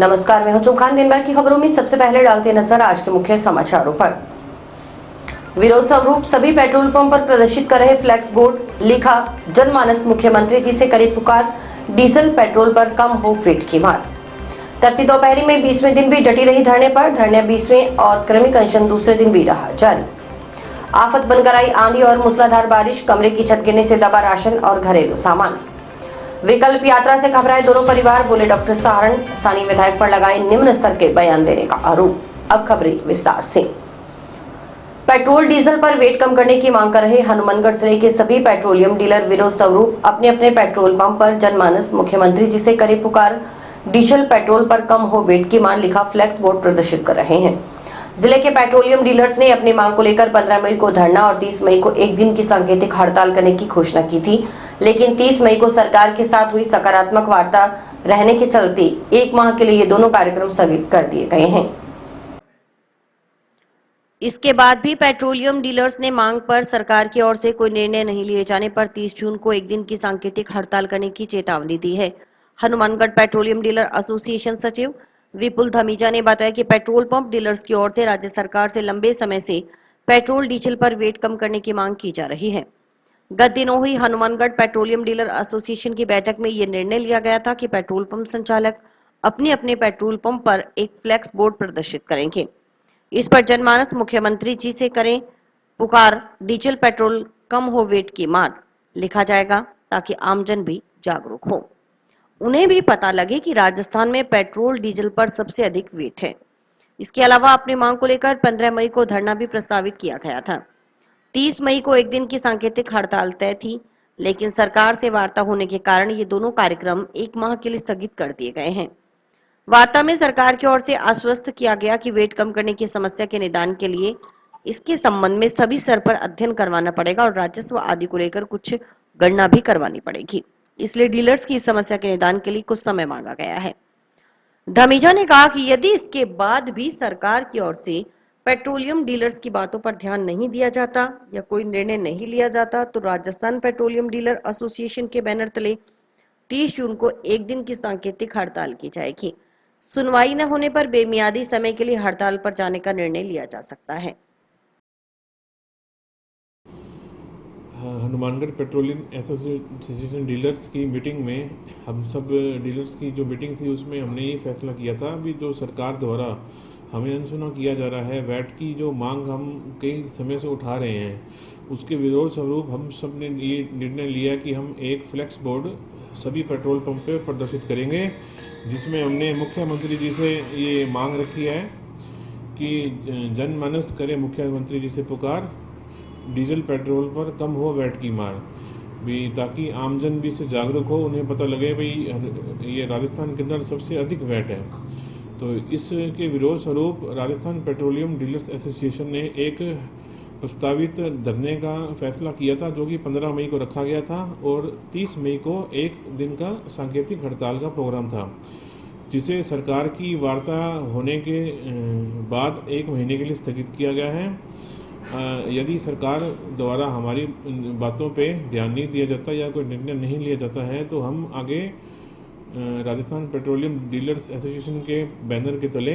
नमस्कार, मैं हूं चौखान। दिन भर की खबरों में सबसे पहले डालते नजर आज के मुख्य समाचारों पर। विरोध स्वरूप सभी पेट्रोल पंप पर प्रदर्शित कर रहे फ्लैक्स बोर्ड, लिखा जनमानस मुख्यमंत्री जी से करे पुकार, डीजल पेट्रोल पर कम हो फेट की मार। तड़की दोपहरी में 20वें दिन भी डटी रही धरने पर। धरने 20वें और क्रमिक अनशन दूसरे दिन भी रहा जारी। आफत बनकर आई आंधी और मूसलाधार बारिश, कमरे की छत गिरने से दबा राशन और घरेलू सामान। विकल्प यात्रा से घबराए दोनों परिवार, बोले डॉक्टर सहारण। स्थानीय विधायक पर लगाए निम्न स्तर के बयान देने का आरोप। अब खबरें विस्तार से। पेट्रोल डीजल पर वेट कम करने की मांग कर रहे हनुमानगढ़ जिले के सभी पेट्रोलियम डीलर विरोध स्वरूप अपने अपने पेट्रोल पंप पर जनमानस मुख्यमंत्री जी से करे पुकार, डीजल पेट्रोल पर कम हो वेट की मांग लिखा फ्लैक्स बोर्ड प्रदर्शित कर रहे हैं। जिले के पेट्रोलियम डीलर्स ने अपनी मांग को लेकर 15 मई को धरना और 30 मई को एक दिन की सांकेतिक हड़ताल करने की घोषणा की थी, लेकिन 30 मई को सरकार के साथ हुई सकारात्मक वार्ता रहने के चलते एक माह के लिए ये दोनों कार्यक्रम स्थगित कर दिए गए हैं। इसके बाद भी पेट्रोलियम डीलर्स ने मांग पर सरकार की ओर से कोई निर्णय नहीं लिए जाने पर 30 जून को एक दिन की सांकेतिक हड़ताल करने की चेतावनी दी है। हनुमानगढ़ पेट्रोलियम डीलर एसोसिएशन सचिव विपुल धमीजा ने बताया कि पेट्रोल पंप डीलर्स की ओर से राज्य सरकार से लंबे समय से पेट्रोल डीजल पर वेट कम करने की मांग की जा रही है। गत दिनों हुई हनुमानगढ़ पेट्रोलियम डीलर एसोसिएशन की बैठक में यह निर्णय लिया गया था कि पेट्रोल पंप संचालक अपने अपने पेट्रोल पंप पर एक फ्लैक्स बोर्ड प्रदर्शित करेंगे। इस पर जनमानस मुख्यमंत्री जी से करें पुकार, डीजल पेट्रोल कम हो वेट की मार लिखा जाएगा, ताकि आमजन भी जागरूक हो, उन्हें भी पता लगे कि राजस्थान में पेट्रोल डीजल पर सबसे अधिक वेट है। इसके अलावा अपनी मांग को लेकर 15 मई को धरना भी प्रस्तावित किया गया था। 30 मई को एक दिन की सांकेतिक हड़ताल तय थी, लेकिन सरकार से वार्ता होने के कारण ये दोनों कार्यक्रम एक माह के लिए स्थगित कर दिए गए हैं। वार्ता में सरकार की ओर से आश्वस्त किया गया कि वेट कम करने की समस्या के निदान के लिए इसके संबंध में सभी स्तर पर अध्ययन करवाना पड़ेगा और राजस्व आदि को लेकर कुछ गणना भी करवानी पड़ेगी। इसलिए डीलर्स की इस समस्या के निदान के लिए कुछ समय मांगा गया है। धमीजा ने कहा कि यदि इसके बाद भी सरकार की ओर से पेट्रोलियम डीलर्स की बातों पर ध्यान नहीं दिया जाता या कोई निर्णय नहीं लिया जाता तो राजस्थान पेट्रोलियम डीलर एसोसिएशन के बैनर तले 30 जून को एक दिन की सांकेतिक हड़ताल की जाएगी। सुनवाई न होने पर बेमियादी समय के लिए हड़ताल पर जाने का निर्णय लिया जा सकता है। हनुमानगढ़ पेट्रोलियम एसोसिएशन डीलर्स की मीटिंग में हम सब डीलर्स की जो मीटिंग थी उसमें हमने ये फैसला किया था, अभी जो सरकार द्वारा हमें अनसुना किया जा रहा है, वैट की जो मांग हम कई समय से उठा रहे हैं, उसके विरोध स्वरूप हम सब ने ये निर्णय लिया कि हम एक फ्लैक्स बोर्ड सभी पेट्रोल पंप पे प्रदर्शित करेंगे, जिसमें हमने मुख्यमंत्री जी से ये मांग रखी है कि जनमानस करे मुख्यमंत्री जी से पुकार, डीजल पेट्रोल पर कम हो वैट की मार भी, ताकि आमजन भी इससे जागरूक हो, उन्हें पता लगे भाई ये राजस्थान के अंदर सबसे अधिक वैट है। तो इसके विरोध स्वरूप राजस्थान पेट्रोलियम डीलर्स एसोसिएशन ने एक प्रस्तावित धरने का फैसला किया था, जो कि 15 मई को रखा गया था और 30 मई को एक दिन का सांकेतिक हड़ताल का प्रोग्राम था, जिसे सरकार की वार्ता होने के बाद एक महीने के लिए स्थगित किया गया है। यदि सरकार द्वारा हमारी बातों पे ध्यान नहीं दिया जाता या कोई निर्णय नहीं लिया जाता है तो हम आगे राजस्थान पेट्रोलियम डीलर्स एसोसिएशन के बैनर के तले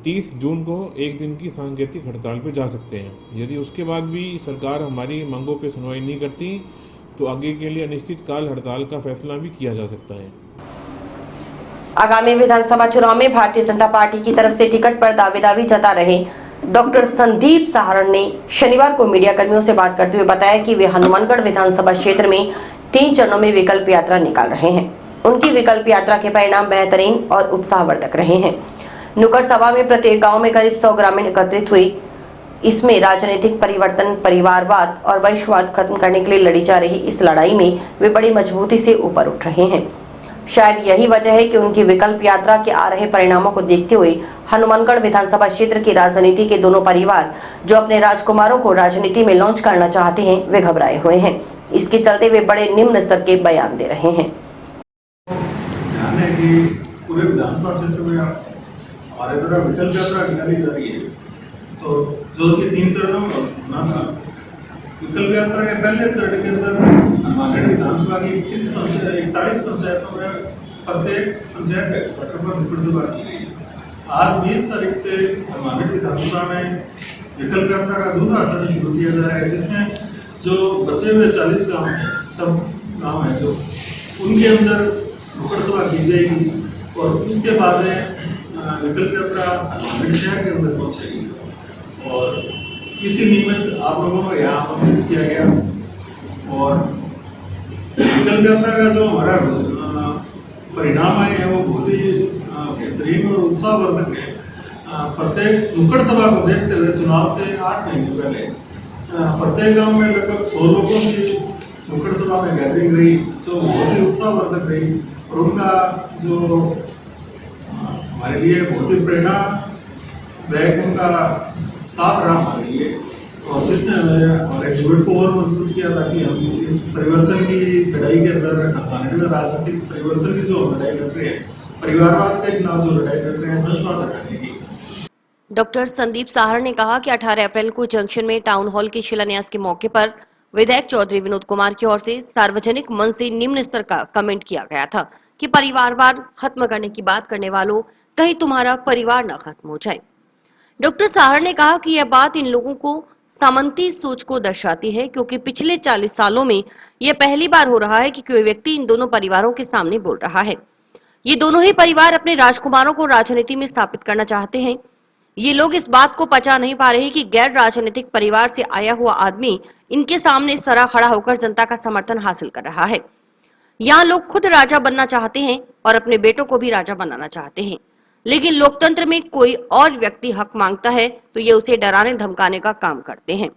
30 जून को एक दिन की सांकेतिक हड़ताल पे जा सकते हैं। यदि उसके बाद भी सरकार हमारी मांगों पे सुनवाई नहीं करती तो आगे के लिए अनिश्चितकाल हड़ताल का फैसला भी किया जा सकता है। आगामी विधानसभा चुनाव में भारतीय जनता पार्टी की तरफ से टिकट पर दावेदारी जता रहे डॉक्टर संदीप सहारण ने शनिवार को मीडिया कर्मियों से बात करते हुए बताया कि वे हनुमानगढ़ विधानसभा क्षेत्र में 3 चरणों में विकल्प यात्रा निकाल रहे हैं। उनकी विकल्प यात्रा के परिणाम बेहतरीन और उत्साहवर्धक रहे हैं। नुक्कड़ सभा में प्रत्येक गांव में करीब 100 ग्रामीण एकत्रित हुए। इसमें राजनीतिक परिवर्तन, परिवारवाद और वंशवाद खत्म करने के लिए लड़ी जा रही इस लड़ाई में वे बड़ी मजबूती से ऊपर उठ रहे हैं। शायद यही वजह है कि उनकी विकल्प यात्रा के आ रहे परिणामों को देखते हुए हनुमानगढ़ विधानसभा क्षेत्र की राजनीति के दोनों परिवार जो अपने राजकुमारों को राजनीति में लॉन्च करना चाहते हैं, वे घबराए हुए हैं। इसके चलते वे बड़े निम्न स्तर के बयान दे रहे हैं। पूरे विधानसभा क्षेत्र में हमारे द्वारा विकल्प यात्रा निकाली जा रही है, तो जो कि 3 चरणों में होना था। विकल्प यात्रा के पहले चरण के अंदर हनुमानगढ़ विधानसभा की 41 पंचायतों में प्रत्येक पंचायत हेडक्वार्टर पर विकल्प सभा की गई। आज 20 तारीख से हमारे विधानसभा में विकल्प यात्रा का दूसरा चरण शुरू किया जा रहा है, जिसमें जो बचे हुए 40 गांव हैं, सब गांव हैं जो उनके अंदर विकल्प सभा की जाएगी और उसके बाद में विकल्प यात्रा हमारे शहर के अंदर पहुंचेगी और इसी निमित्त आप लोगों को यहाँ आमंत्रित किया गया। और विकल्प यात्रा का जो हमारा परिणाम है वो बहुत ही बेहतरीन और उत्साहवर्धक है। प्रत्येक नुक्कड़ सभा को देखते हुए चुनाव से 8 महीने पहले प्रत्येक गांव में लगभग 100 लोगों की नुक्कड़ सभा में गैदरिंग रही, जो बहुत ही उत्साहवर्धक रही और उनका जो हमारे लिए बहुत ही प्रेरणादायक उनका साथ रहा हमारे लिए और जिसने हमारे जुड़ को और मजबूत किया ताकि हम इस परिवर्तन की लड़ाई के अंदर आने वाले राजनीतिक परिवर्तन की जो लड़ाई कर रहे हैं, परिवारवाद के खिलाफ जो लड़ाई कर रहे हैं, वंशवाद हटाने की। डॉक्टर संदीप साहर ने कहा कि 18 अप्रैल को जंक्शन में टाउन हॉल के शिलान्यास के मौके पर विधायक चौधरी विनोद कुमार की ओर से सार्वजनिक मंच से निम्न स्तर का कमेंट किया गया था कि परिवारवाद खत्म करने की बात करने वालों, कहीं तुम्हारा परिवार न खत्म हो जाए। डॉक्टर साहर ने कहा कि यह बात इन लोगों को सामंती सोच को दर्शाती है, क्योंकि पिछले 40 सालों में यह पहली बार हो रहा है कि कोई व्यक्ति इन दोनों परिवारों के सामने बोल रहा है। ये दोनों ही परिवार अपने राजकुमारों को राजनीति में स्थापित करना चाहते हैं। ये लोग इस बात को पचा नहीं पा रहे कि गैर राजनीतिक परिवार से आया हुआ आदमी इनके सामने सरा खड़ा होकर जनता का समर्थन हासिल कर रहा है। यहाँ लोग खुद राजा बनना चाहते हैं और अपने बेटों को भी राजा बनाना चाहते हैं, लेकिन लोकतंत्र में कोई और व्यक्ति हक मांगता है तो ये उसे डराने धमकाने का काम करते हैं।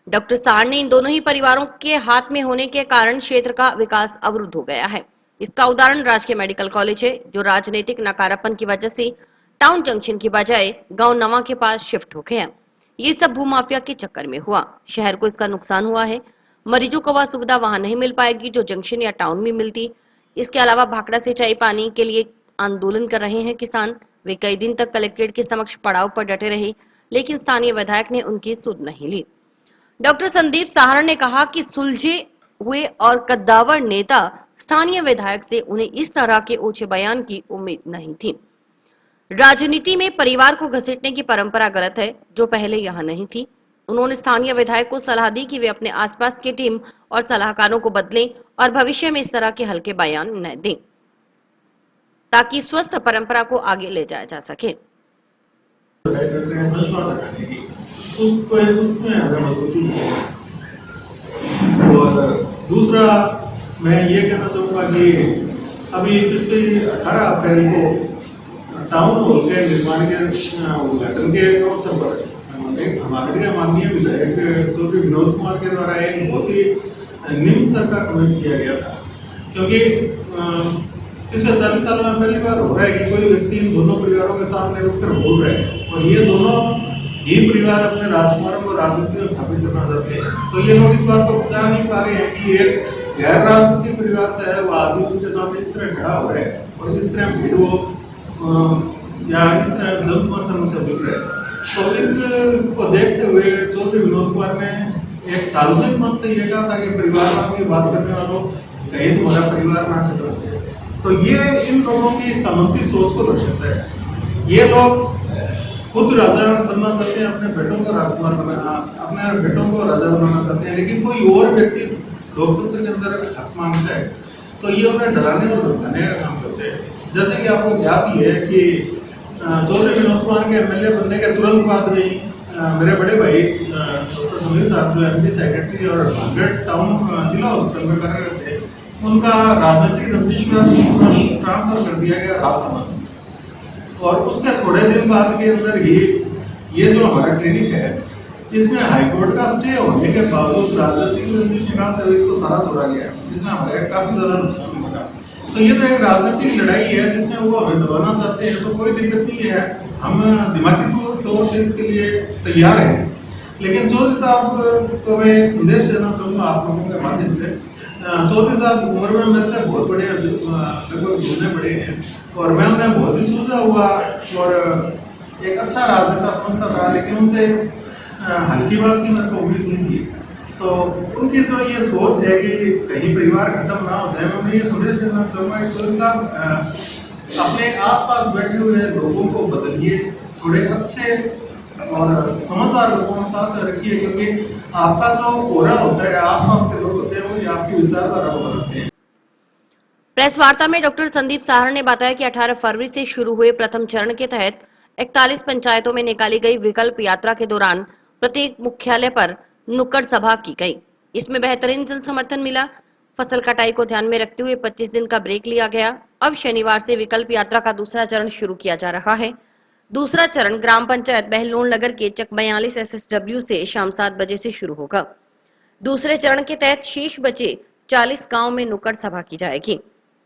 डॉक्टर साहर ने इन दोनों ही परिवारों के हाथ में होने के कारण क्षेत्र का विकास अवरुद्ध हो गया है। इसका उदाहरण राजकीय मेडिकल कॉलेज है, जो राजनीतिक नकारापन की वजह से टाउन जंक्शन की बजाय गांव नवा के पास शिफ्ट हो गया। ये सब भूमाफिया के चक्कर में हुआ। शहर को इसका नुकसान हुआ है। मरीजों को वह सुविधा वहां नहीं मिल पाएगी जो जंक्शन या टाउन में मिलती। इसके अलावा भाखड़ा सिंचाई पानी के लिए आंदोलन कर रहे हैं किसान। वे कई दिन तक कलेक्ट्रेट के समक्ष पड़ाव पर डटे रहे, लेकिन स्थानीय विधायक ने उनकी सुध नहीं ली। डॉक्टर संदीप साहर ने कहा कि सुलझे हुए और कद्दावर नेता स्थानीय विधायक से उन्हें इस तरह के ओछे बयान की उम्मीद नहीं थी। राजनीति में परिवार को घसीटने की परंपरा गलत है, जो पहले यहाँ नहीं थी। उन्होंने स्थानीय विधायक को सलाह दी कि वे अपने आसपास की टीम और सलाहकारों को बदलें और भविष्य में इस तरह के हल्के बयान न दें, ताकि स्वस्थ परंपरा को आगे ले जाया जा सके। और दूसरा मैं ये कहना चाहूँगा कि अभी पिछले 18 अप्रैल को टाउन हॉल के निर्माण के उद्घाटन के अवसर पर हमारे माननीय विधायक चौधरी विनोद कुमार के द्वारा एक बहुत ही निम्न स्तर का कमेंट किया गया था, क्योंकि पिछले 40 सालों में पहली बार हो रहा है कि कोई व्यक्ति इन दोनों परिवारों के सामने उठकर बोल रहे हैं और ये दोनों ही परिवार अपने राजकुमारों को राजनीति में स्थापित करना चाहते हैं। तो ये लोग इस बात को बचा नहीं पा रहे हैं कि एक गैर राजनीतिक परिवार से है वो आदमी उनके सामने इस तरह खड़ा हो रहा है और इस तरह वीडियो या इस तरह जन समर्थन से जुड़ रहे हैं। तो इस को देखते हुए चौधरी विनोद कुमार ने एक सार्वजनिक मंच से ये कहा था कि परिवारवाद की बात करने वालों, कहीं तुम्हारा परिवार ना खत्म है। तो ये इन लोगों की सामंती सोच को दर्शाता है। ये लोग खुद राजा बनना चाहते हैं, अपने बेटों को राजकुमार बनाना, अपने बेटों को राजा बनाना चाहते हैं, लेकिन कोई और व्यक्ति लोकतंत्र के अंदर हक मांगता है तो ये उन्हें डराने और धमकाने का काम करते हैं। जैसे कि आपको ज्ञात ही है कि चौधरी विनोद कुमार के एमएलए बनने के तुरंत बाद में मेरे बड़े भाई डॉक्टर समीर साहब जो एमपी सेक्रेटरी और भांगड़ टाउन जिला हॉस्पिटल में कार्यरत थे, उनका राजनीतिक रंजिश में ट्रांसफर कर दिया गया राजसमंद। और उसके थोड़े दिन बाद के अंदर ही ये जो हमारा क्लिनिक है, इसमें हाईकोर्ट का स्टे होने के बावजूद राजनीतिक रंजिश निकालते हुए इसको सारा तोड़ा गया, जिसमें हमारे काफी ज्यादा नुकसान होगा। तो ये तो एक राजनीतिक लड़ाई है जिसमें वो हमें दबाना चाहते हैं, तो कोई दिक्कत नहीं है, हम दिमागी तौर से इसके लिए तैयार हैं। लेकिन चौधरी साहब को मैं एक संदेश देना चाहूँगा आप लोगों के माध्यम से। चौधरी साहब उम्र में मेरे से बहुत बड़े, लगभग दूसरे बड़े हैं और मैं उन्हें बहुत ही सूझा हुआ और एक अच्छा राजनेता समझता था, लेकिन उनसे इस हल्की बात की मेरे को उम्मीद नहीं थी। तो उनकी जो ये सोच है कि कहीं परिवार खत्म ना हो जाए, मैं उन्हें ये संदेश देना चाहूँगा कि सोहेल साहब अपने आसपास बैठे हुए लोगों को बदलिए, थोड़े अच्छे और समझदार लोगों के साथ रखिए, क्योंकि आपका जो ओरा होता है, आसपास के लोग होते हैं, वो आपकी विचारधारा को बनाते हैं। प्रेस वार्ता में डॉक्टर संदीप साहर ने बताया कि 18 फरवरी से शुरू हुए प्रथम चरण के तहत 41 पंचायतों में निकाली गई विकल्प यात्रा के दौरान प्रत्येक मुख्यालय पर नुक्कड़ सभा की गई। इसमें बेहतरीन जन समर्थन मिला। फसल कटाई को ध्यान में रखते हुए 25 दिन का ब्रेक लिया गया। अब शनिवार से विकल्प यात्रा का दूसरा चरण शुरू किया जा रहा है। दूसरा चरण ग्राम पंचायत बहलोल नगर के चक 42 SSW से शाम 7 बजे से शुरू होगा। दूसरे चरण के तहत शेष बचे 40 गांव में नुक्कड़ सभा की जाएगी।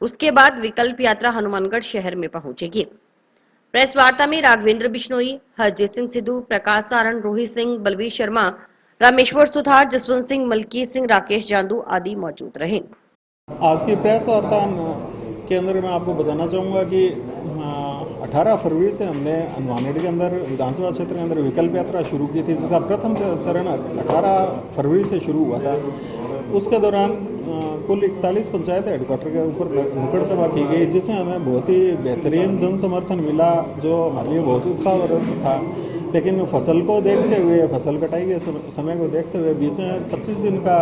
उसके बाद विकल्प यात्रा हनुमानगढ़ शहर में पहुंचेगी। प्रेस वार्ता में राघवेंद्र बिश्नोई, हरजीत सिंह सिद्धू, प्रकाश सारण, रोहित सिंह, बलवीर शर्मा, रामेश्वर सुथार, जसवंत सिंह, मलकीत सिंह, राकेश जांदू आदि मौजूद रहे। आज की प्रेस वार्ता के अंदर मैं आपको बताना चाहूँगा कि 18 फरवरी से हमने हनुमानगढ़ के अंदर विधानसभा क्षेत्र के अंदर विकल्प यात्रा शुरू की थी, जिसका प्रथम चरण 18 फरवरी से शुरू हुआ था। उसके दौरान कुल 41 पंचायत हेडक्वार्टर के ऊपर नुक्कड़ सभा की गई, जिसमें हमें बहुत ही बेहतरीन जन समर्थन मिला, जो हमारे लिए बहुत उत्साहवर्धक था। लेकिन फसल को देखते हुए, फसल कटाई के समय को देखते हुए बीच में 25 दिन का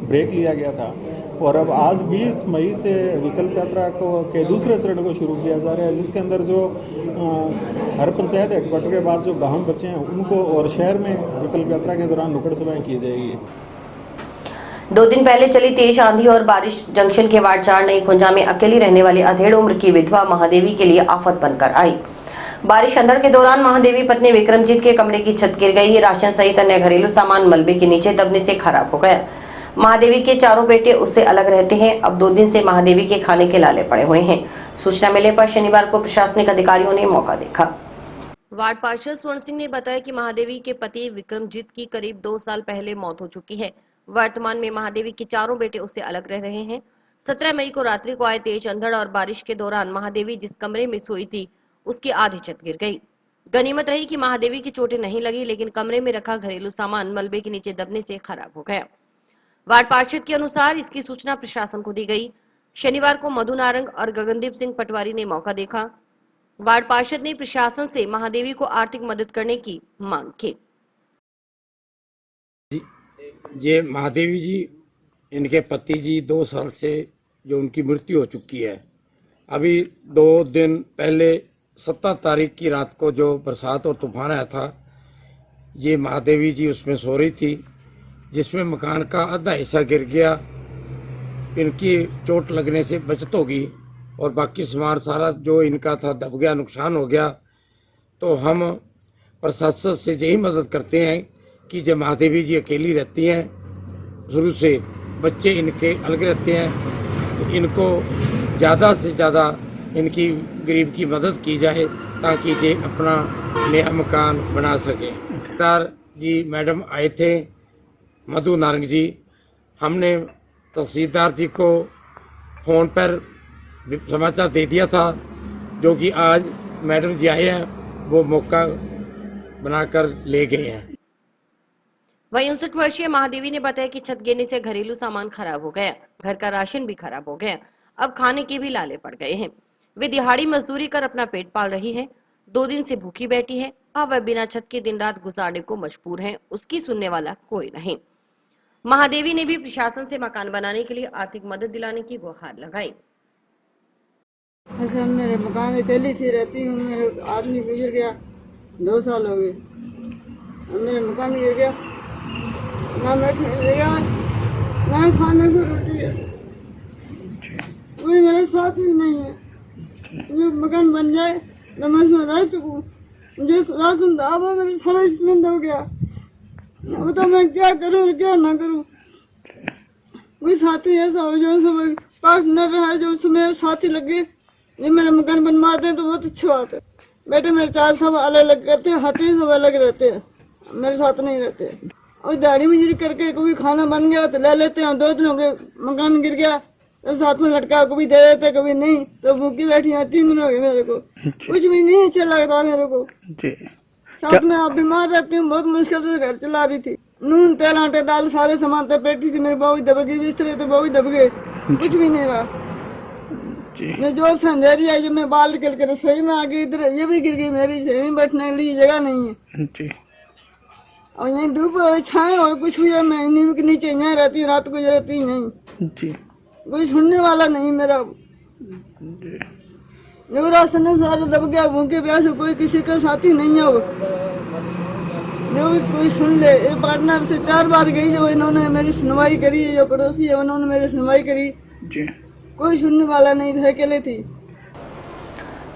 ब्रेक लिया गया था और अब आज 20 मई से विकल्प यात्रा के दूसरे चरण को शुरू किया जा रहा है, जिसके अंदर जो हर पंचायत हेडक्वार्टर के बाद जो गाँव बचे हैं उनको और शहर में विकल्प यात्रा के दौरान नुक्कड़ सभाएँ की जाएगी। 2 दिन पहले चली तेज आंधी और बारिश जंक्शन के वार्ड 4 नई खुंजा में अकेली रहने वाली अधेड़ उम्र की विधवा महादेवी के लिए आफत बनकर आई। बारिश अंधड़ के दौरान महादेवी पत्नी विक्रमजीत के कमरे की छत गिर गई। राशन सहित अन्य घरेलू सामान मलबे के नीचे दबने से खराब हो गया। महादेवी के चारों बेटे उससे अलग रहते हैं। अब 2 दिन से महादेवी के खाने के लाले पड़े हुए हैं। सूचना मिलने पर शनिवार को प्रशासनिक अधिकारियों ने मौका देखा। वार्ड पार्षद स्वर्ण सिंह ने बताया कि महादेवी के पति विक्रमजीत की करीब 2 साल पहले मौत हो चुकी है। वर्तमान में महादेवी के चारों बेटे उससे अलग रह रहे हैं। 17 मई को रात्रि को आए तेज अंधड़ और बारिश के दौरान महादेवी जिस कमरे में सोई थी उसकी आधी छत गिर गई। गनीमत रही कि महादेवी की चोटें नहीं लगी, लेकिन कमरे में रखा घरेलू सामान मलबे के नीचे दबने से खराब हो गया। वार्ड पार्षद के अनुसार इसकी सूचना प्रशासन को दी गई। शनिवार को मधु नारंग और गगनदीप सिंह पटवारी ने मौका देखा। वार्ड पार्षद ने प्रशासन से महादेवी को आर्थिक मदद करने की मांग की। ये महादेवी जी, इनके पति जी 2 साल से जो उनकी मृत्यु हो चुकी है। अभी 2 दिन पहले 17 तारीख की रात को जो बरसात और तूफान आया था, ये महादेवी जी उसमें सो रही थी, जिसमें मकान का आधा हिस्सा गिर गया। इनकी चोट लगने से बचत होगी और बाकी सामान सारा जो इनका था दब गया, नुकसान हो गया। तो हम प्रशासन से यही मदद करते हैं कि जब महादेवी जी अकेली रहती हैं, शुरू से बच्चे इनके अलग रहते हैं, तो इनको ज़्यादा से ज़्यादा इनकी गरीब की मदद की जाए ताकि ये अपना नया मकान बना सकें। सरदार जी मैडम आए थे, मधु नारंग जी, हमने तहसीलदार जी को फ़ोन पर समाचार दे दिया था, जो कि आज मैडम जी आए हैं, वो मौका बनाकर ले गए हैं। वहीं 59 वर्षीय महादेवी ने बताया कि छत गिरने से घरेलू सामान खराब हो गया, घर का राशन भी खराब हो गया, अब खाने के भी लाले पड़ गए हैं। वे दिहाड़ी मजदूरी कर अपना पेट पाल रही है, 2 दिन से भूखी बैठी है। अब वह बिना छत के दिन रात गुजारने को मजबूर है, उसकी सुनने वाला कोई नहीं। महादेवी ने भी प्रशासन से मकान बनाने के लिए आर्थिक मदद दिलाने की गुहार लगाई। अच्छा, मेरे मकान में अकेली थी रहती हूँ। मेरे आदमी गुजर गया, 2 साल हो गए। मेरे मकान गिर गया, ना बैठने जगह, ना खाने को रोटी है, कोई मेरे साथ ही नहीं है। जो मकान बन जाए तो मैं उसमें रह सकूँ। मुझे राशन था, अब मेरा सारा इसमें हो गया। अब तो मैं क्या करूँ और क्या ना करूँ। कोई साथी ऐसा हो जो सब पास न रहा, जो उसमें साथी लगे, ये मेरा मकान बनवा दे तो बहुत अच्छी बात है। बेटे मेरे 4 सब अलग अलग रहते हैं, हाथी सब अलग रहते हैं, मेरे साथ नहीं रहते। और दाढ़ी मजूरी करके कभी खाना बन गया तो ले लेते हैं। 2 दिन हो गए मकान गिर गया तो साथ में लटका कभी दे देते कभी नहीं, तो भूखी बैठी है। 3 दिन हो गए मेरे को, कुछ भी नहीं अच्छा लग रहा मेरे को। साथ में आप बीमार रहती हूँ, बहुत मुश्किल से घर चला रही थी। नून तेल आटे दाल सारे सामान तो बैठी थी, मेरे बहू ही दब गई, बिस्तरे तो बहू ही दब गए, कुछ भी नहीं रहा। मैं जोर से अंधेरी आई, जब मैं बाल निकल कर रसोई में आ गई, इधर ये भी गिर गई, मेरी सही बैठने के लिए जगह नहीं है। और यहीं धूप और छाए और कुछ हुआ, मैं नीम के नीचे यहाँ रहती, रात को रहती नहीं, कोई सुनने वाला नहीं मेरा। जब रास्ते में सारा दब गया, भूखे प्यासे, कोई किसी का साथी नहीं है। वो जो भी कोई सुन ले, ये पार्टनर से 4 बार गई, जो इन्होंने मेरी सुनवाई करी, जो पड़ोसी है उन्होंने मेरी सुनवाई करी, कोई सुनने वाला नहीं था, अकेले थी।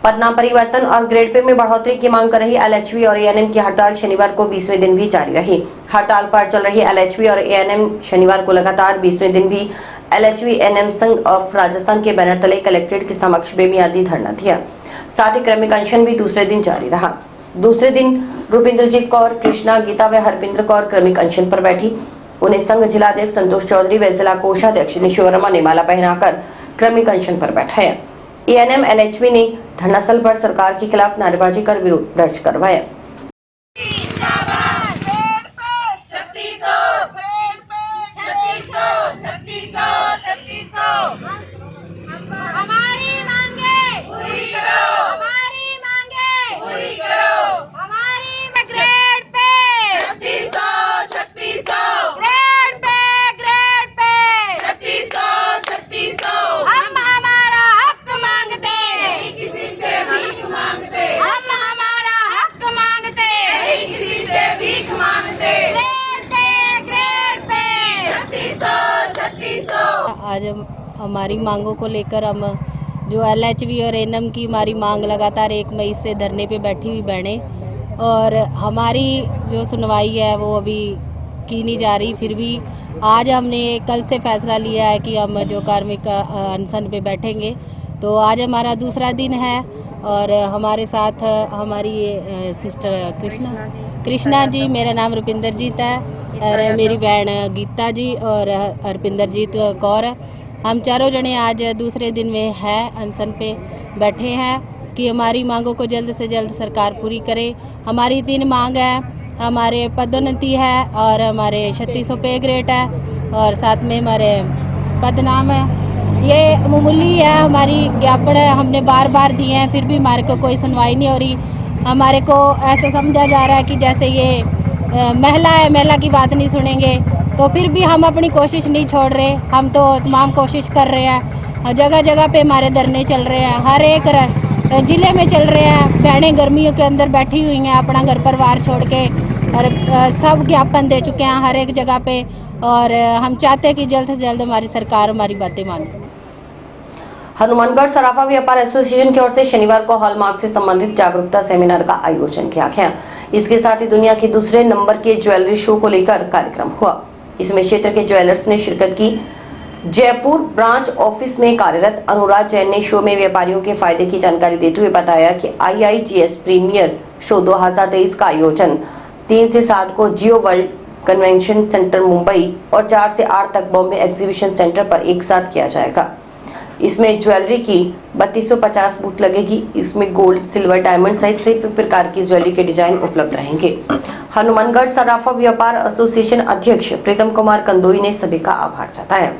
पदनाम परिवर्तन और ग्रेड पे में बढ़ोतरी की मांग कर रही एलएचबी और एएनएम की हड़ताल शनिवार को 20वें दिन भी जारी रही। हड़ताल पर चल रही एलएचबी और एएनएम शनिवार को लगातार 20वें दिन भी एलएचबी एएनएम संघ ऑफ राजस्थान के बैनर तले कलेक्ट्रेट के समक्ष बेमियादी धरना दिया। साथ ही क्रमिक अनशन भी दूसरे दिन जारी रहा। दूसरे दिन रूपिंद्रजीत कौर, कृष्णा, गीता व हरपिंदर कौर क्रमिक अनशन पर बैठी। उन्हें संघ जिलाध्यक्ष संतोष चौधरी व जिला कोषाध्यक्ष निशु वर्मा ने माला पहनाकर क्रमिक अनशन पर बैठाया। एएनएम एलएचबी ने धरनास्थल पर सरकार के खिलाफ नारेबाजी कर विरोध दर्ज करवाया। आज हमारी मांगों को लेकर हम जो एलएचबी और एएनएम की हमारी मांग लगातार 1 मई से धरने पे बैठी हुई बहनें, और हमारी जो सुनवाई है वो अभी की नहीं जा रही। फिर भी आज हमने कल से फैसला लिया है कि हम जो कार्मिक अनशन पे बैठेंगे। तो आज हमारा दूसरा दिन है और हमारे साथ हमारी सिस्टर कृष्णा जी, मेरा नाम रूपिंदरजीत है, और मेरी बहन गीता जी और हरपिंदरजीत कौर है। हम चारों जने आज दूसरे दिन में है अनशन पे बैठे हैं कि हमारी मांगों को जल्द से जल्द सरकार पूरी करे। हमारी 3 मांग है, हमारे पदोन्नति है और हमारे 3600 पे ग्रेड है और साथ में हमारे पदनाम है। ये मामूली है, हमारी ज्ञापन हमने बार बार दिए हैं, फिर भी हमारे को कोई सुनवाई नहीं हो रही। हमारे को ऐसा समझा जा रहा है कि जैसे ये महिला है, महिला की बात नहीं सुनेंगे। तो फिर भी हम अपनी कोशिश नहीं छोड़ रहे, हम तो तमाम कोशिश कर रहे हैं। जगह जगह पे हमारे धरने चल रहे हैं, हर एक ज़िले में चल रहे हैं। बहनें गर्मियों के अंदर बैठी हुई हैं अपना घर परिवार छोड़ के, और सब ज्ञापन दे चुके हैं हर एक जगह पे, और हम चाहते हैं कि जल्द से जल्द हमारी सरकार हमारी बातें माने। हनुमानगढ़ सराफा व्यापार एसोसिएशन की ओर से शनिवार को हॉलमार्क से संबंधित जागरूकता सेमिनार का आयोजन किया गया। इसके साथ ही दुनिया के दूसरे नंबर के ज्वेलरी शो को लेकर कार्यक्रम हुआ। इसमें क्षेत्र के ज्वेलर्स ने शिरकत की। जयपुर ब्रांच ऑफिस में कार्यरत अनुराग जैन ने शो में व्यापारियों के फायदे की जानकारी देते हुए बताया कि IIGS प्रीमियर शो 2023 का आयोजन 3 से 7 को जियो वर्ल्ड कन्वेंशन सेंटर मुंबई और 4 से 8 तक बॉम्बे एग्जीबिशन सेंटर पर एक साथ किया जाएगा। इसमें ज्वेलरी की 3250 बूथ लगेगी। इसमें गोल्ड, सिल्वर, डायमंड सहित सभी प्रकार की ज्वेलरी के डिजाइन उपलब्ध रहेंगे। हनुमानगढ़ सराफा व्यापार एसोसिएशन अध्यक्ष प्रीतम कुमार कंदोई ने सभी का आभार जताया।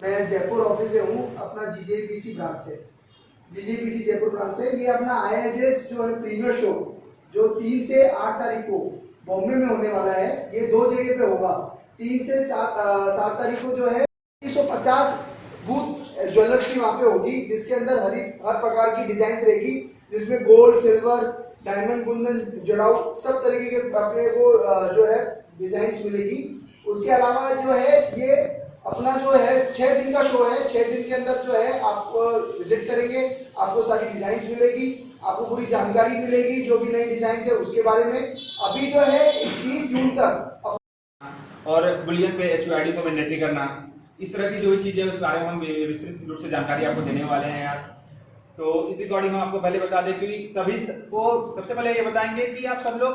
मैं जयपुर ऑफिस से हूँ, अपना GJPC ब्रांच से, GJPC जयपुर ब्रांच से। ये अपना IIGS जो है प्रीमियर शो जो 3 से 8 तारीख को बॉम्बे में होने वाला है, ये 2 जगह पे होगा। 3 से 7 तारीख को जो है 350 बूथ ज्वेलर्स की वहाँ पे होगी, जिसके अंदर हर प्रकार की डिजाइन रहेगी, जिसमें गोल्ड, सिल्वर, डायमंड, कुंदन, जड़ाऊ सब तरीके के अपने को जो है डिजाइन मिलेगी। उसके अलावा जो है ये अपना जो है 6 दिन का शो है। 6 दिन के अंदर जो है आप विजिट करेंगे, आपको सारी डिजाइन्स मिलेगी, आपको पूरी जानकारी मिलेगी जो भी नई डिजाइन है उसके बारे में। अभी जो है 21 जून तक और बुलियन पे HUID को मैंडेटरी करना, इस तरह की जो भी चीजें उस बारे में हम विस्तृत रूप से जानकारी आपको देने वाले हैं यार। तो इस रिकॉर्डिंग हम आपको पहले बता दें कि सभी को सबसे पहले ये बताएंगे कि आप सब लोग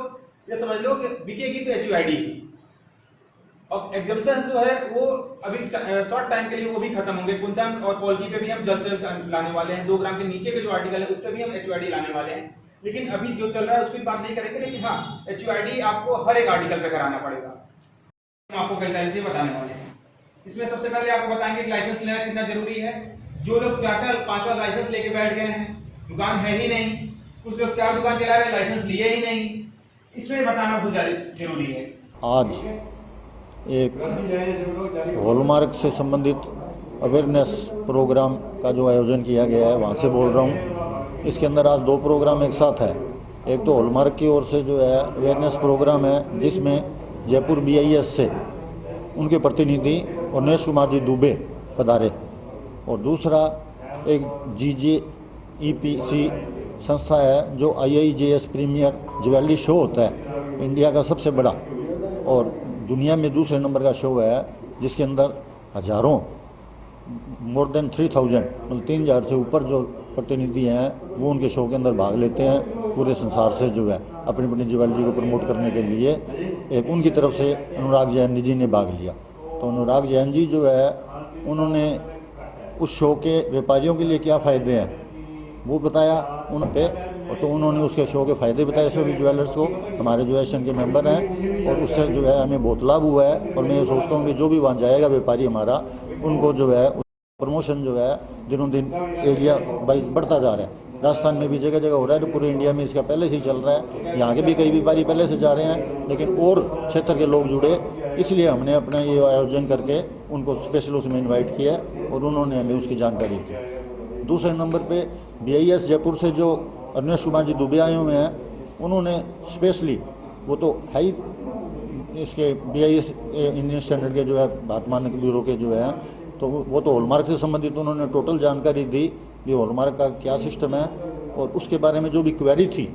ये समझ लो कि बिकेगी तो एचयूआईडी की, और एग्जाम्पशंस जो है वो अभी शॉर्ट टाइम के लिए वो भी खत्म होंगे। कुंदन और पॉलिटी पे भी हम जल्द से जल्द लाने वाले हैं। 2 ग्राम के नीचे के जो आर्टिकल है उस पर भी हम एचयूआईडी लाने वाले हैं, लेकिन अभी जो चल रहा है उसकी बात नहीं करेंगे। लेकिन हाँ, एचयूआईडी आपको हर एक आर्टिकल पे कराना पड़ेगा। हम आपको कई सारी चीजें बताने वाले हैं। इसमें सबसे पहले आपको बताएंगे कि लाइसेंस लेना कितना जरूरी है। जो लोग 4-5 लाइसेंस लेके बैठ गए हैं, दुकान है ही नहीं, कुछ लोग 4 दुकान चला रहे हैं, लाइसेंस लिए ही नहीं, इसमें बताना बहुत जरूरी है। आज एक हॉलमार्क से संबंधित अवेयरनेस प्रोग्राम का जो आयोजन किया गया है, वहाँ से बोल रहा हूँ। इसके अंदर आज 2 प्रोग्राम एक साथ है। एक तो हॉलमार्क की ओर से जो है अवेयरनेस प्रोग्राम है, जिसमें जयपुर BIS से उनके प्रतिनिधि उन्मेश कुमार जी दुबे पधारे, और दूसरा एक GJEPC संस्था है जो IIJS प्रीमियर ज्वेलरी शो होता है, इंडिया का सबसे बड़ा और दुनिया में दूसरे नंबर का शो है, जिसके अंदर हजारों मोर देन 3000 मतलब 3000 से ऊपर जो प्रतिनिधि हैं वो उनके शो के अंदर भाग लेते हैं। पूरे संसार से जो है अपनी अपनी ज्वेलरी को प्रमोट करने के लिए एक उनकी तरफ से अनुराग जैन जी ने भाग लिया। तो अनुराग जैन जी जो है उन्होंने उस शो के व्यापारियों के लिए क्या फ़ायदे हैं वो बताया उन पे, तो उन्होंने उसके शो के फ़ायदे बताए सभी ज्वेलर्स को। हमारे जो एसोसिएशन के मेंबर हैं और उससे जो है हमें बहुत लाभ हुआ है, और मैं ये सोचता हूँ कि जो भी वहाँ जाएगा व्यापारी हमारा, उनको जो है प्रमोशन जो है दिनों दिन एरिया वाइज बढ़ता जा रहा है। राजस्थान में भी जगह जगह हो रहा है, पूरे इंडिया में इसका पहले से ही चल रहा है। यहाँ के भी कई व्यापारी पहले से जा रहे हैं, लेकिन और क्षेत्र के लोग जुड़े, इसलिए हमने अपना ये आयोजन करके उनको स्पेशल उसमें इन्वाइट किया और उन्होंने हमें उसकी जानकारी दी। दूसरे नंबर पे BIS जयपुर से जो उन्मेश कुमार जी दुबे आए हुए हैं, उन्होंने स्पेशली वो तो है ही इसके BIS इंडियन स्टैंडर्ड के जो है भारत मानक ब्यूरो के जो है, तो वो तो हॉलमार्क से संबंधित उन्होंने टोटल जानकारी दी कि हॉलमार्क का क्या सिस्टम है, और उसके बारे में जो भी क्वेरी थी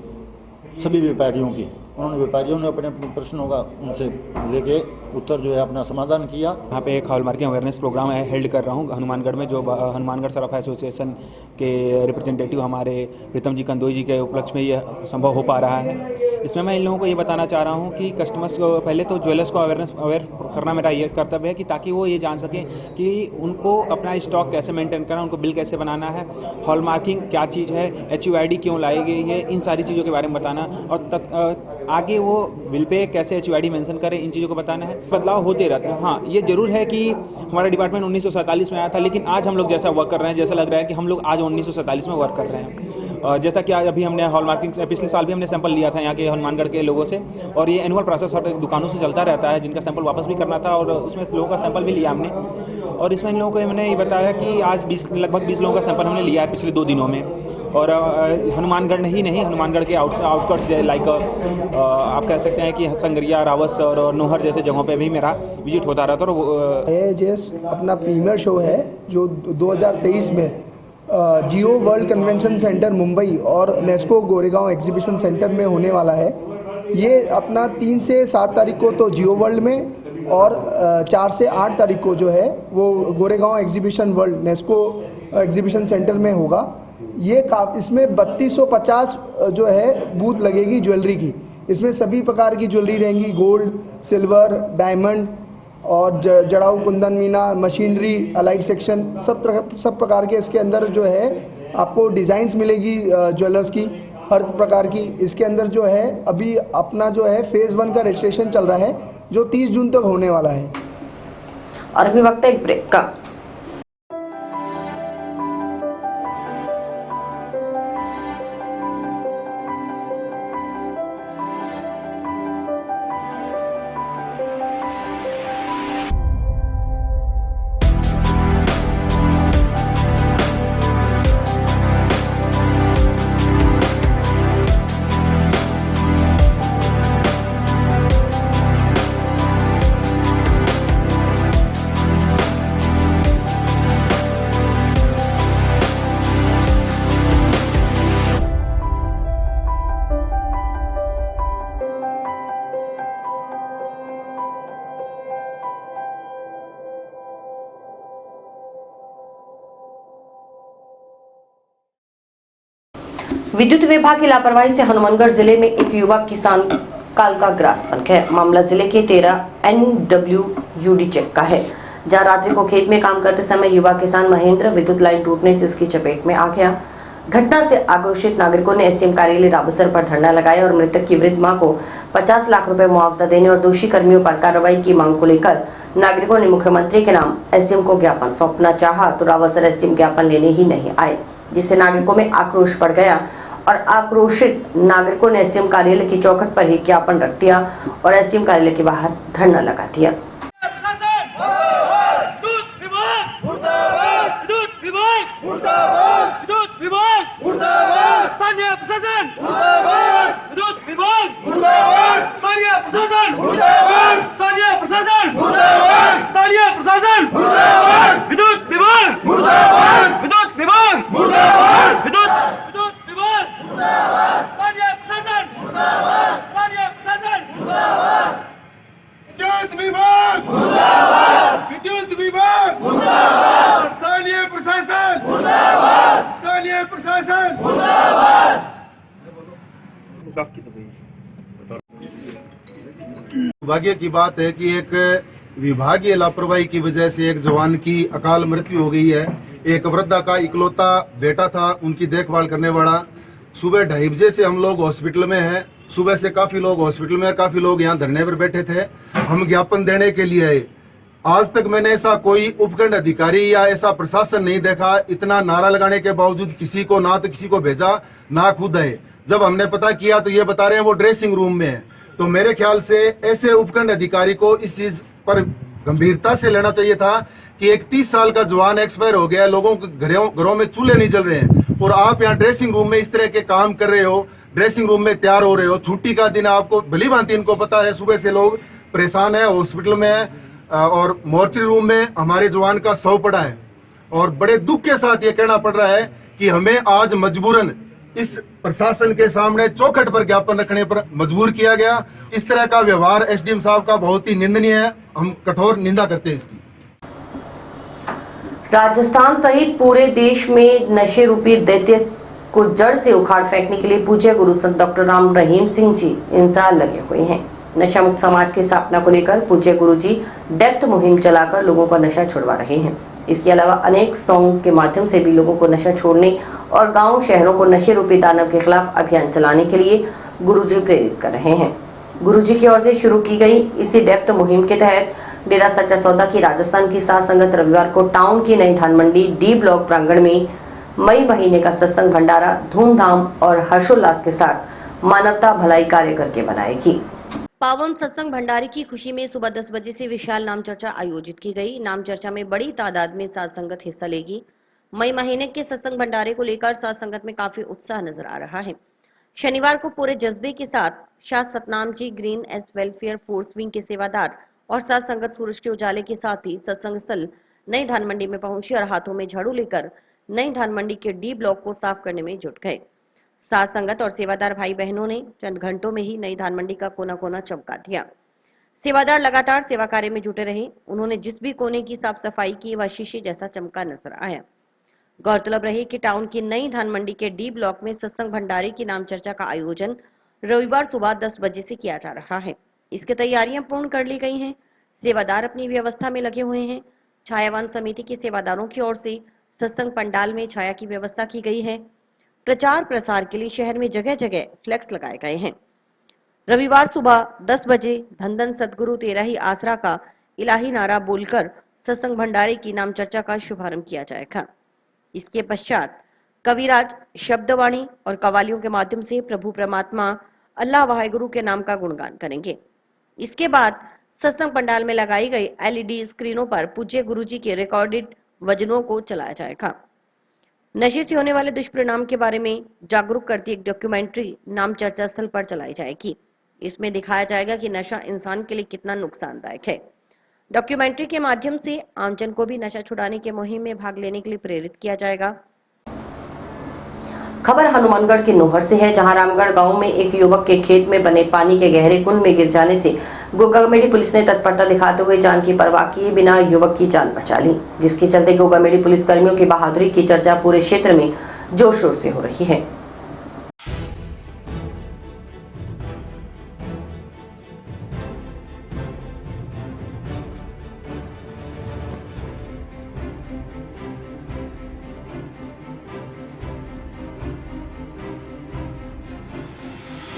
सभी व्यापारियों की, उन्होंने व्यापारियों ने अपने अपने प्रश्नों का उनसे लेके उत्तर जो है अपना समाधान किया। यहाँ पे एक हॉलमार्किंग अवेयरनेस प्रोग्राम है हेल्ड कर रहा हूँ हनुमानगढ़ में, जो हनुमानगढ़ सराफा एसोसिएशन के रिप्रेजेंटेटिव हमारे प्रीतम जी कंदोई जी के उपलक्ष्य में ये संभव हो पा रहा है। इसमें मैं इन लोगों को ये बताना चाह रहा हूँ कि कस्टमर्स को पहले तो ज्वेलर्स को अवेयर करना मेरा ये कर्तव्य है कि ताकि वो ये जान सकें कि उनको अपना स्टॉक कैसे मेंटेन करना, उनको बिल कैसे बनाना है, हॉलमार्किंग क्या चीज़ है, HUID क्यों लाई गई है, इन सारी चीज़ों के बारे में बताना, और आगे वो बिल पे कैसे HUID मेंशन करें, इन चीज़ों को बताना है। बदलाव होते रहते हैं। हाँ, ये जरूर है कि हमारा डिपार्टमेंट 1947 में आया था, लेकिन आज हम लोग जैसा वर्क कर रहे हैं, जैसा लग रहा है कि हम लोग आज 1947 में वर्क कर रहे हैं। जैसा कि आज अभी हमने हॉलमार्किंग से पिछले साल भी हमने सैंपल लिया था यहाँ के हनुमानगढ़ के लोगों से, और ये एनुअल प्रोसेस और दुकानों से चलता रहता है, जिनका सैंपल वापस भी करना था और उसमें लोगों का सैंपल भी लिया हमने। और इसमें इन लोगों को हमने ये बताया कि आज लगभग 20 लोगों का सैंपल हमने लिया है पिछले 2 दिनों में। और हनुमानगढ़ ही नहीं, हनुमानगढ़ के आउटकट्स लाइक आप कह सकते हैं कि संगरिया, रावस और नोहर जैसे जगहों पे भी मेरा विजिट होता रहा था। और AIJS अपना प्रीमियर शो है जो 2023 में जियो वर्ल्ड कन्वेंशन सेंटर मुंबई और नेस्को गोरेगांव एग्जीबिशन सेंटर में होने वाला है। ये अपना 3 से 7 तारीख को तो जियो वर्ल्ड में और 4 से 8 तारीख को जो है वो Goregaon exhibition world Nesco exhibition centre में होगा। ये इसमें 3250 जो है बूथ लगेगी ज्वेलरी की। इसमें सभी प्रकार की ज्वेलरी रहेंगी, गोल्ड, सिल्वर, डायमंड और जड़ाऊ, kundan, meena, machinery, allied section, सब प्रकार के इसके अंदर जो है आपको डिज़ाइंस मिलेगी ज्वेलर्स की हर प्रकार की। इसके अंदर जो है अभी अपना जो है फेज़ 1 का रजिस्ट्रेशन चल रहा है जो 30 जून तक होने वाला है। और अभी वक्त है एक ब्रेक का। विद्युत विभाग की लापरवाही से हनुमानगढ़ जिले में एक युवक किसान काल का ग्रास बन गया। मामला जिले के 13 NWUD चेक का है, जहां रात्रि को खेत में काम करते समय युवा किसान महेंद्र विद्युत लाइन टूटने से उसकी चपेट में आ गया। घटना से आक्रोशित नागरिकों ने एसडीएम कार्यालय राबसर पर धरना लगाया और मृतक की वृद्ध मां को 50 लाख रुपए मुआवजा देने और दोषी कर्मियों पर कार्रवाई की मांग को लेकर नागरिकों ने मुख्यमंत्री के नाम एसडीएम को ज्ञापन सौंपना चाहा तो राबसर एसडीएम ज्ञापन लेने ही नहीं आए, जिससे नागरिकों में आक्रोश बढ़ गया और आक्रोशित नागरिकों ने एसडीएम कार्यालय की चौखट पर ही ज्ञापन रख दिया और एसडीएम कार्यालय के बाहर धरना लगा दिया। दुर्भाग्य की बात है कि एक विभागीय लापरवाही की वजह से एक जवान की अकाल मृत्यु हो गई है। एक वृद्धा का इकलौता बेटा था, उनकी देखभाल करने वाला। सुबह 2:30 बजे से हम लोग हॉस्पिटल में हैं। सुबह से काफी लोग हॉस्पिटल में, काफी लोग यहाँ धरने पर बैठे थे। हम ज्ञापन देने के लिए आए। आज तक मैंने ऐसा कोई उपखंड अधिकारी या ऐसा प्रशासन नहीं देखा। इतना नारा लगाने के बावजूद किसी को ना तो किसी को भेजा ना खुद आए। जब हमने पता किया तो ये बता रहे हैं वो ड्रेसिंग रूम में है। तो मेरे ख्याल से ऐसे उपखंड अधिकारी को इस चीज पर गंभीरता से लेना चाहिए था कि एक 30 साल का जवान एक्सपायर हो गया, लोगों के घरों में चूल्हे नहीं जल रहे हैं और आप यहाँ ड्रेसिंग रूम में इस तरह के काम कर रहे हो, ड्रेसिंग रूम में तैयार हो रहे हो। छुट्टी का दिन आपको भली भांति इनको पता है। सुबह से लोग परेशान है, हॉस्पिटल में है और मोर्चरी रूम में हमारे जवान का शव पड़ा है। और बड़े दुख के साथ ये कहना पड़ रहा है कि हमें आज मजबूरन इस प्रशासन के सामने चौखट पर ज्ञापन रखने पर मजबूर किया गया। इस तरह का व्यवहार एसडीएम साहब का बहुत ही निंदनीय है। हम कठोर निंदा करते हैं इसकी। राजस्थान सहित पूरे देश में नशे रूपी दैत्य को जड़ से उखाड़ फेंकने के लिए पूज्य गुरु संत डॉक्टर राम रहीम सिंह जी इंसान लगे हुए हैं। नशा मुक्त समाज की स्थापना को लेकर पूज्य गुरु जी डेप्थ मुहिम चलाकर लोगों का नशा छुड़वा रहे हैं। इसके अलावा अनेक सॉन्ग के माध्यम से भी लोगों को नशा छोड़ने और गांव शहरों को नशे रूपी दानव के खिलाफ अभियान चलाने के लिए गुरुजी प्रेरित कर रहे हैं। गुरुजी की ओर से शुरू की गई इसी डेप्थ मुहिम के तहत डेरा सच्चा सौदा की राजस्थान की साध संगत रविवार को टाउन की नई धान मंडी डी ब्लॉक प्रांगण में मई महीने का सत्संग भंडारा धूमधाम और हर्षोल्लास के साथ मानवता भलाई कार्य करके बनाएगी। पावन सत्संग भंडारे की खुशी में सुबह 10 बजे से विशाल नाम चर्चा आयोजित की गई। नाम चर्चा में बड़ी तादाद में साध संगत हिस्सा लेगी। मई महीने के सत्संग भंडारे को लेकर साध संगत में काफी उत्साह नजर आ रहा है। शनिवार को पूरे जज्बे के साथ Shah Satnam ji green S welfare force wing के सेवादार और साध संगत सूरज के उजाले के साथ ही सत्संग स्थल नई धान मंडी में पहुंची और हाथों में झाड़ू लेकर नई धान मंडी के डी ब्लॉक को साफ करने में जुट गए। साध संगत और सेवादार भाई बहनों ने चंद घंटों में ही नई धान मंडी का कोना कोना चमका दिया। सेवादार लगातार सेवा कार्य में जुटे रहे। उन्होंने जिस भी कोने की साफ सफाई की वह शीशे जैसा चमका नजर आया। गौरतलब रही कि टाउन की नई धान मंडी के डी ब्लॉक में सत्संग भंडारे की नाम चर्चा का आयोजन रविवार सुबह 10 बजे से किया जा रहा है। इसकी तैयारियां पूर्ण कर ली गई हैं। सेवादार अपनी व्यवस्था में लगे हुए हैं। छायावान समिति के सेवादारों की ओर से सत्संग पंडाल में छाया की व्यवस्था की गई है। प्रचार प्रसार के लिए शहर में जगह जगह फ्लेक्स लगाए गए हैं। रविवार सुबह 10 बजे धन धन सदगुरु तेरा ही आसरा का इलाही नारा बोलकर सत्संग भंडारे की नाम चर्चा का शुभारंभ किया जाएगा। इसके पश्चात कविराज शब्दवाणी और कवालियों के माध्यम से प्रभु परमात्मा अल्लाह वाहेगुरु के नाम का गुणगान करेंगे। इसके बाद सत्संग पंडाल में लगाई गई LED स्क्रीनों पर पूज्य गुरुजी के रिकॉर्डेड वचनों को चलाया जाएगा। नशे से होने वाले दुष्परिणाम के बारे में जागरूक करती एक डॉक्यूमेंट्री नाम चर्चा स्थल पर चलाई जाएगी। इसमें दिखाया जाएगा कि नशा इंसान के लिए कितना नुकसानदायक है। डॉक्यूमेंट्री के माध्यम से आमजन को भी नशा छुड़ाने के मुहिम में भाग लेने के लिए प्रेरित किया जाएगा। खबर हनुमानगढ़ के नोहर से है, जहां रामगढ़ गांव में एक युवक के खेत में बने पानी के गहरे कुंड में गिर जाने से गोगामेडी पुलिस ने तत्परता दिखाते हुए जान की परवाह किए बिना युवक की जान बचा ली, जिसके चलते गोगामेडी पुलिस कर्मियों की बहादुरी की चर्चा पूरे क्षेत्र में जोर शोर से हो रही है।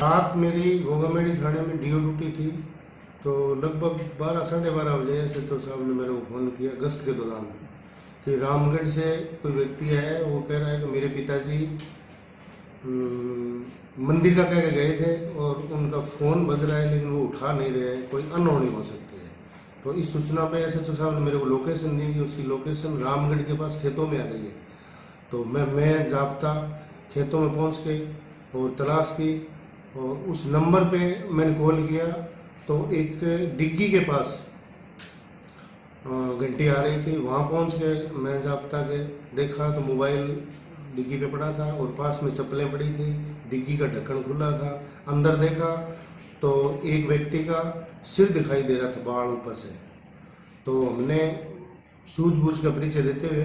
रात मेरी घोगामेड़ी थाने में डीओ ड्यूटी थी, तो लगभग 12 साढ़े 12 बजे SHO साहब ने मेरे को फ़ोन किया गश्त के दौरान कि रामगढ़ से कोई व्यक्ति है, वो कह रहा है कि मेरे पिताजी मंदिर का कह के गए थे और उनका फ़ोन बज रहा है लेकिन वो उठा नहीं रहे हैं, कोई अनहोनी हो सकती है। तो इस सूचना पे SHO साहब ने मेरे को लोकेशन दी कि उसकी लोकेशन रामगढ़ के पास खेतों में आ गई है। तो मैं जाब्ता खेतों में पहुंच के और तलाश की और उस नंबर पे मैंने कॉल किया तो एक डिग्गी के पास घंटी आ रही थी, वहाँ पहुँच के मैं जाब्ता के देखा तो मोबाइल डिग्गी पे पड़ा था और पास में चप्पलें पड़ी थी, डिग्गी का ढक्कन खुला था। अंदर देखा तो एक व्यक्ति का सिर दिखाई दे रहा था बाहर ऊपर से। तो हमने सूझबूझ का परिचय देते हुए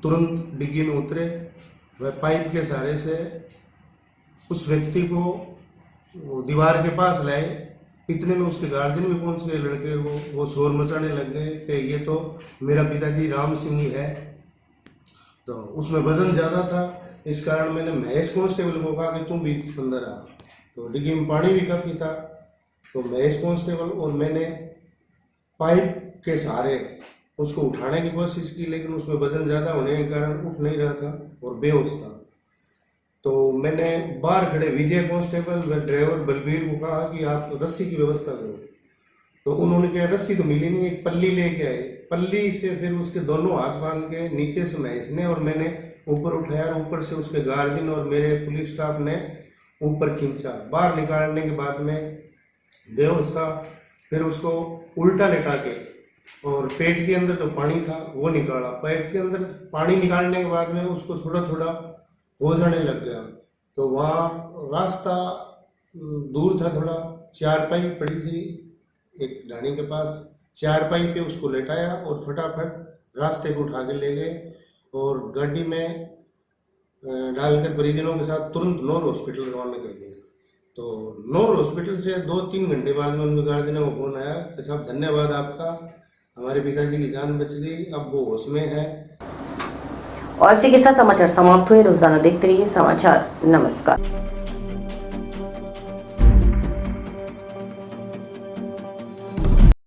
तुरंत डिग्गी में उतरे, वह पाइप के सहारे से उस व्यक्ति को वो दीवार के पास लाए। इतने में उसके गार्जियन भी पहुंच गए, लड़के वो शोर मचाने लग गए कि ये तो मेरा पिताजी राम सिंह ही है। तो उसमें वजन ज़्यादा था, इस कारण मैंने महेश कांस्टेबल को कहा कि तुम भी अंदर आ। तो डिग्गी में पानी भी काफ़ी था, तो महेश कांस्टेबल और मैंने पाइप के सहारे उसको उठाने की कोशिश की, लेकिन उसमें वजन ज़्यादा होने के कारण उठ नहीं रहा था और बेहोश था। तो मैंने बाहर खड़े विजय कांस्टेबल व ड्राइवर बलबीर को कहा कि आप रस्सी की व्यवस्था करो। तो उन्होंने कहा रस्सी तो मिली नहीं, एक पल्ली लेके आए, पल्ली से फिर उसके दोनों हाथ बांध के नीचे से महेश ने और मैंने ऊपर उठाया, ऊपर से उसके गार्जियन और मेरे पुलिस स्टाफ ने ऊपर खींचा। बाहर निकालने के बाद में बेहोश था, फिर उसको उल्टा लेटा के और पेट के अंदर जो पानी था वो निकाला। पेट के अंदर पानी निकालने के बाद में उसको थोड़ा थोड़ा हो जाने लग गया। तो वहाँ रास्ता दूर था, थोड़ा चारपाई पड़ी थी एक ढाणी के पास, चारपाई पे उसको लेटाया और फटाफट रास्ते को उठा के ले गए और गाड़ी में डालकर परिजनों के साथ तुरंत नौर हॉस्पिटल रवाना कर दिया। तो नौर हॉस्पिटल से 2-3 घंटे बाद में उनके गार्जियनों को फोन आया कि साहब धन्यवाद आपका, हमारे पिताजी की जान बच गई, अब वो होश में है। और इसी के साथ समाचार समाप्त हुए। रोजाना देखते रहिए समाचार। नमस्कार।